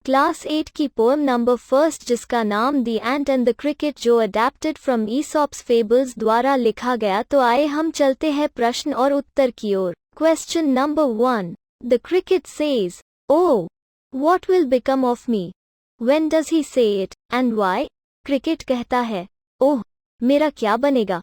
Class 8 की poem number first जिसका नाम the ant and the cricket जो अडेप्टेड फ्रॉम ईसॉप्स फेबल्स द्वारा लिखा गया। तो आए हम चलते हैं प्रश्न और उत्तर की ओर। Question number 1। The cricket says, oh what will become of me. When does he say it and why. Cricket कहता है, ओह मेरा क्या बनेगा।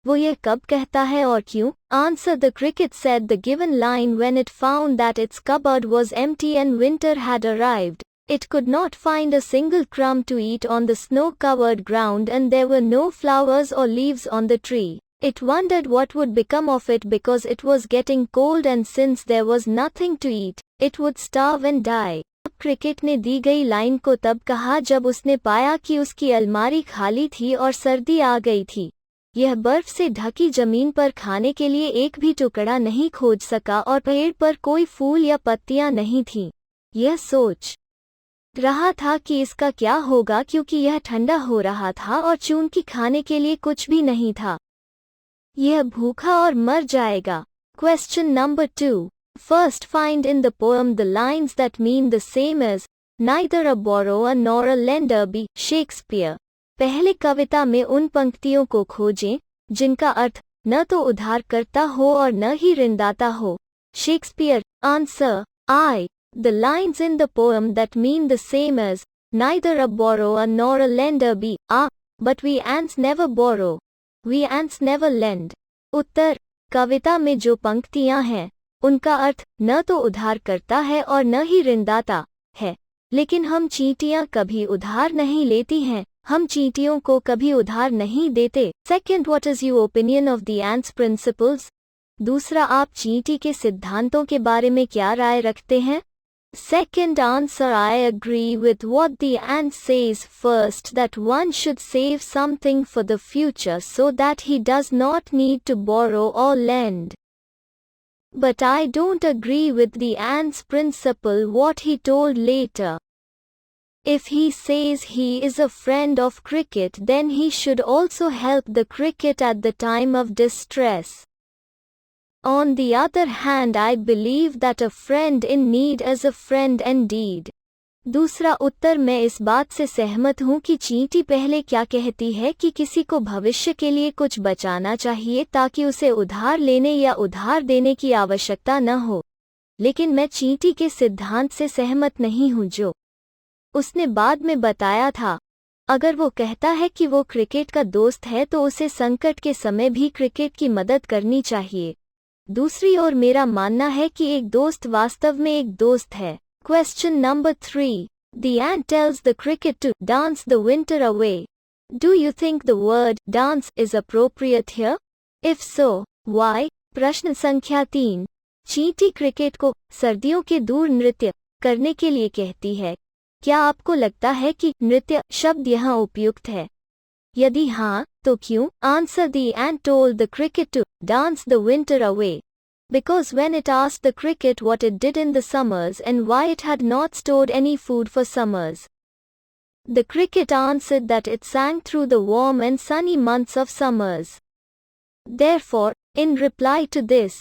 वो यह कब कहता है और क्यों। Answer, the cricket said the given line when it found that it's cupboard was empty and winter had arrived. It could not find a single crumb to eat on the snow-covered ground and there were no flowers or leaves on the tree. It wondered what would become of it because it was getting cold and since there was nothing to eat, it would starve and die. Cricket ने दी गई line को तब कहा जब उसने पाया कि उसकी अलमारी खाली थी और सर्दी आ गई थी। यह बर्फ से ढकी जमीन पर खाने के लिए एक भी टुकड़ा नहीं खोज सका और पेड़ पर कोई फूल या पत्तियां नहीं थीं। यह सोच रहा था कि इसका क्या होगा क्योंकि यह ठंडा हो रहा था और चूंकि खाने के लिए कुछ भी नहीं था, यह भूखा और मर जाएगा। Question number 2। First find in the poem the lines that mean the same as neither a borrower nor a lender be Shakespeare. पहले कविता में उन पंक्तियों को खोजें जिनका अर्थ न तो उधारकर्ता हो और न ही ऋणदाता हो। Shakespeare. Answer, I. The lines in the poem that mean the same as neither a borrower nor a lender be are, but we ants never borrow, we ants never lend. उत्तर, कविता में जो पंक्तियां हैं उनका अर्थ न तो उधारकर्ता है और न ही ऋणदाता है, लेकिन हम चींटियां कभी उधार नहीं लेती हैं, हम चींटियों को कभी उधार नहीं देते। Second, what is your opinion of the ants principles. दूसरा, आप चींटी के सिद्धांतों के बारे में क्या राय रखते हैं। Second answer, I agree with what the ant says. First, that one should save something for the future so that he does not need to borrow or lend. But I don't agree with the ant's principle what he told later. If he says he is a friend of cricket, then he should also help the cricket at the time of distress. On the other hand, I believe that a friend in need is a friend indeed. दूसरा उत्तर, मैं इस बात से सहमत हूँ कि चींटी पहले क्या कहती है कि किसी को भविष्य के लिए कुछ बचाना चाहिए ताकि उसे उधार लेने या उधार देने की आवश्यकता न हो, लेकिन मैं चींटी के सिद्धांत से सहमत नहीं हूँ जो उसने बाद में बताया था। अगर वो कहता है कि वो क्रिकेट का दोस्त है तो उसे संकट के समय भी क्रिकेट की मदद करनी चाहिए। दूसरी ओर मेरा मानना है कि एक दोस्त वास्तव में एक दोस्त है। Question number 3। The ant tells the cricket to dance the winter away. Do you think the word dance is appropriate here? If so, why? प्रश्न संख्या 3। चींटी क्रिकेट को सर्दियों के दूर नृत्य करने के लिए कहती है। क्या आपको लगता है कि नृत्य शब्द यहाँ उपयुक्त है? यदि हाँ, तो क्यों? Answer, the ant told the cricket to dance the winter away because when it asked the cricket what it did in the summers and why it had not stored any food for summers, the cricket answered that it sang through the warm and sunny months of summers. Therefore, in reply to this,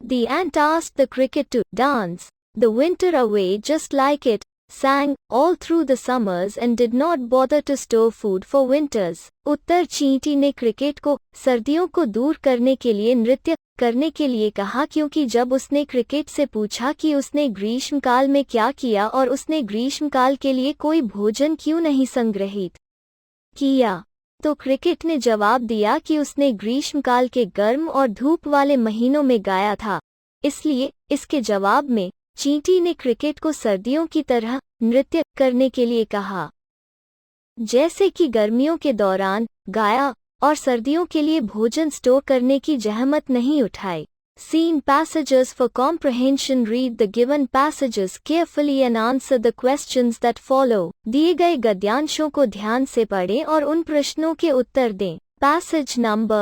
the ant asked the cricket to dance the winter away just like it sang all through the summers and did not bother to store food for winters. उत्तर, चींटी ने cricket को सर्दियों को दूर करने के लिए नृत्य करने के लिए कहा क्योंकि जब उसने क्रिकेट से पूछा कि उसने ग्रीष्मकाल में क्या किया और उसने ग्रीष्मकाल के लिए कोई भोजन क्यों नहीं संग्रहित किया, तो क्रिकेट ने जवाब दिया कि उसने ग्रीष्मकाल के गर्म और धूप वाले महीनों में गाया था। इसलिए इसके जवाब में चींटी ने क्रिकेट को सर्दियों की तरह नृत्य करने के लिए कहा, जैसे कि गर्मियों के दौरान गाया और सर्दियों के लिए भोजन स्टोर करने की जहमत नहीं उठाई। Seen passages for comprehension. Read the given passages carefully and answer the questions that follow. दिए गए गद्यांशों को ध्यान से पढ़ें और उन प्रश्नों के उत्तर दें। Passage number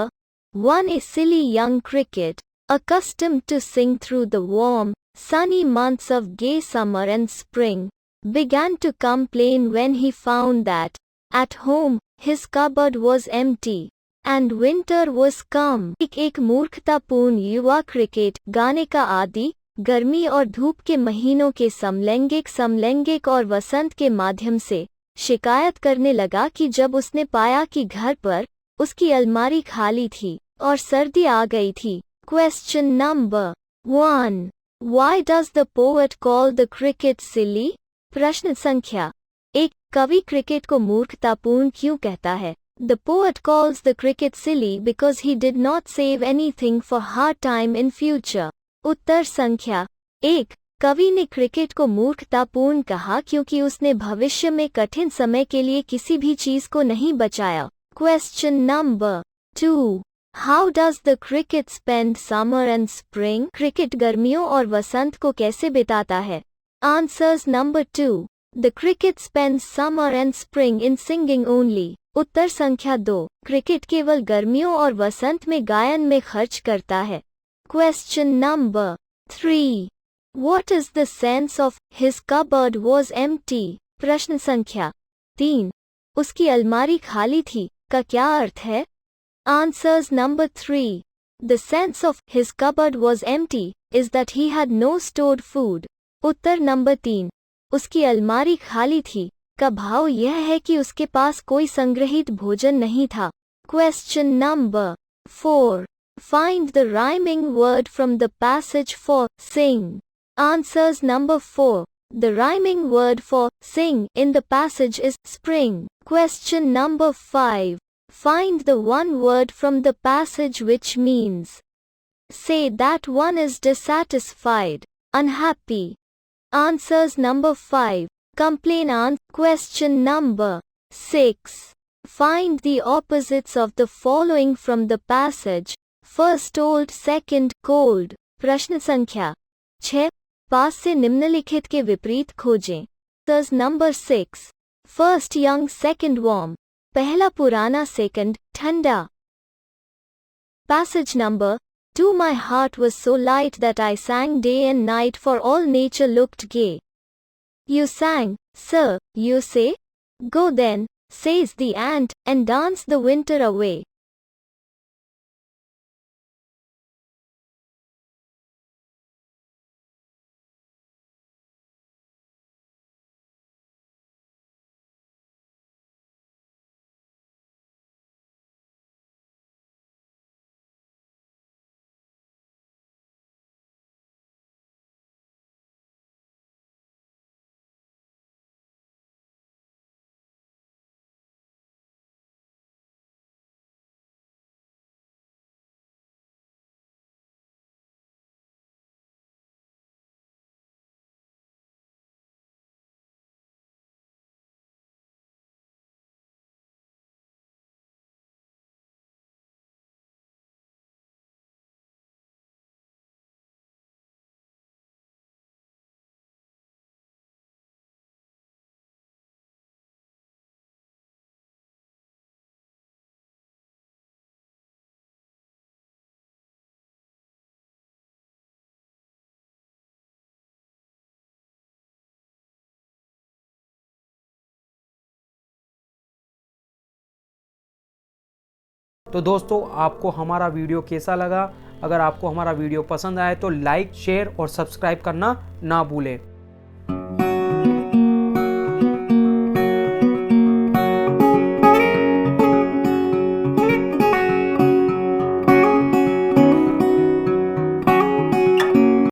1. A silly young cricket, accustomed to sing through the warm, sunny months of gay summer and spring, began to complain when he found that, at home, his cupboard was empty, and winter was come. एक मूर्खतापूर्ण युवा cricket गाने का आदि गर्मी और धूप के महीनों के समलैंगिक और वसंत के माध्यम से शिकायत करने लगा कि जब उसने पाया कि घर पर उसकी अलमारी खाली थी और सर्दी आ गई थी। Question number 1, Why does the poet call the cricket silly? प्रश्न संख्या 1, कवि क्रिकेट को मूर्खतापूर्ण क्यों कहता है? The poet calls the cricket silly because he did not save anything for hard time in future. उत्तर संख्या 1, कवि ने क्रिकेट को मूर्खतापूर्ण कहा क्योंकि उसने भविष्य में कठिन समय के लिए किसी भी चीज को नहीं बचाया। Question number 2, How does the cricket spend summer and spring? Cricket गर्मियों और वसंत को कैसे बिताता है? Answers number 2, The cricket spends summer and spring in singing only. उत्तर संख्या 2, क्रिकेट केवल गर्मियों और वसंत में गायन में खर्च करता है। Question number 3, What is the sense of his cupboard was empty? प्रश्न संख्या 3, उसकी अलमारी खाली थी का क्या अर्थ है? Answers number 3, The sense of his cupboard was empty is that he had no stored food. Uttar number 3, उसकी अलमारी खाली थी का भाव यह है कि उसके पास कोई संग्रहित भोजन नहीं था। Question number 4, Find the rhyming word from the passage for sing. Answers number 4, The rhyming word for sing in the passage is spring. Question number 5, Find the one word from the passage which means say that one is dissatisfied, unhappy. Answers number 5, complain. Question number 6, Find the opposites of the following from the passage. First old, second cold. प्रश्न संख्या 6, पास से निम्नलिखित के विपरीत खोजें। Answers number 6, First young, second warm. पहला पुराना, second ठंडा। Passage number 2, My heart was so light that I sang day and night, for all nature looked gay. You sang, sir, you say? Go then, says the ant, and dance the winter away. तो दोस्तों, आपको हमारा video कैसा लगा? अगर आपको हमारा video पसंद आए तो लाइक, शेयर और सब्सक्राइब करना ना भूलें।